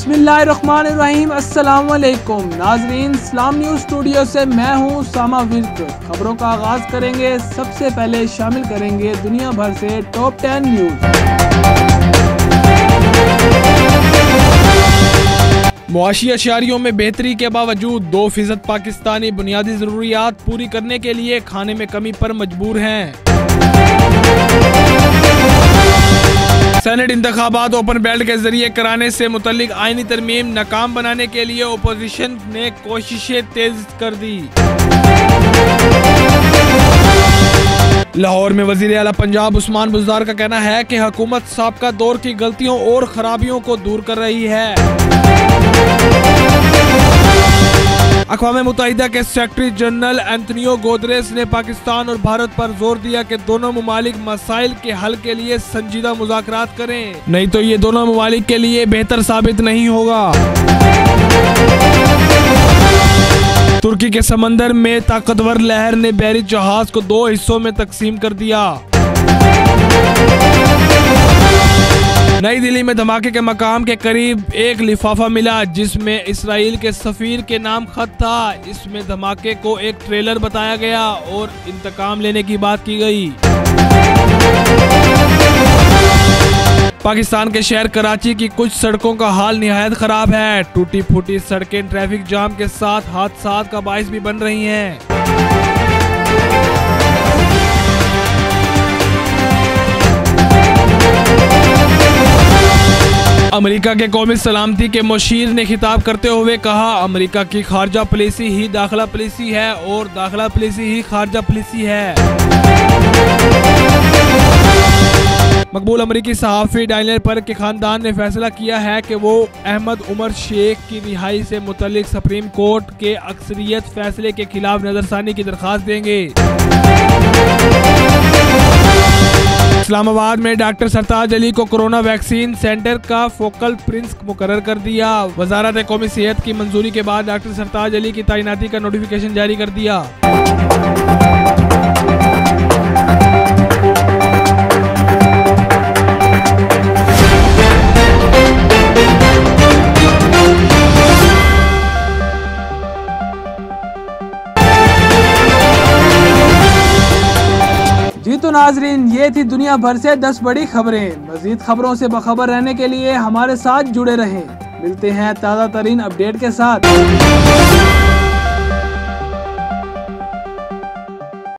बिस्मिल्लाहिर्रहमानिर्रहीम। अस्सलाम वालेकुम नाजरीन, इस्लाम न्यूज़ स्टूडियो से मैं हूँ सामा विर्क। खबरों का आगाज करेंगे। सबसे पहले शामिल करेंगे दुनिया भर से टॉप 10 न्यूज़। मुआशी अशियारियों में बेहतरी के बावजूद 2% पाकिस्तानी बुनियादी ज़रूरियात पूरी करने के लिए खाने में कमी पर मजबूर हैं। सेनेट इंतखाबात ओपन बेल्ट के जरिए कराने से मुतल्लिक आईनी तरमीम नाकाम बनाने के लिए ओपोजिशन ने कोशिशें तेज कर दी। लाहौर में वजीर आला पंजाब उस्मान बुज़दार का कहना है कि हुकूमत साबका दौर की गलतियों और खराबियों को दूर कर रही है। अक़वाम मुत्तहिदा के सेक्रेटरी जनरल एंटोनियो गुतेरेस ने पाकिस्तान और भारत पर जोर दिया कि दोनों ममालिक मसाइल के हल के लिए संजीदा मुज़ाकरात करें, नहीं तो ये दोनों ममालिक के लिए बेहतर साबित नहीं होगा। तुर्की के समंदर में ताकतवर लहर ने बहरी जहाज को 2 हिस्सों में तकसीम कर दिया। नई दिल्ली में धमाके के मकाम के करीब एक लिफाफा मिला जिसमें इसराइल के सफीर के नाम खत था। इसमें धमाके को एक ट्रेलर बताया गया और इंतकाम लेने की बात की गई। पाकिस्तान के शहर कराची की कुछ सड़कों का हाल निहायत खराब है। टूटी फूटी सड़कें ट्रैफिक जाम के साथ हादसात का बाइस भी बन रही हैं। अमेरिका के कौमी सलामती के मुशीर ने खिताब करते हुए कहा, अमेरिका की खारजा पॉलिसी ही दाखिला पॉलिसी है और दाखिला पॉलिसी ही खारजा पॉलिसी है। मकबूल अमेरिकी सहाफ़ी डानियल पर के खानदान ने फैसला किया है कि वो अहमद उमर शेख की रिहाई से मुतल्लिक सुप्रीम कोर्ट के अक्सरियत फैसले के खिलाफ नजरसानी की दरख्वास्त देंगे। इस्लामाबाद में डॉक्टर सरताज अली को कोरोना वैक्सीन सेंटर का फोकल प्रिंस मुकर्रर कर दिया। वजारत कौमी सेहत की मंजूरी के बाद डॉक्टर सरताज अली की तैनाती का नोटिफिकेशन जारी कर दिया। जी तो नाजरीन, ये थी दुनिया भर से 10 बड़ी खबरें। मजीद खबरों से बखबर रहने के लिए हमारे साथ जुड़े रहें। मिलते हैं ताज़ा तरीन अपडेट के साथ।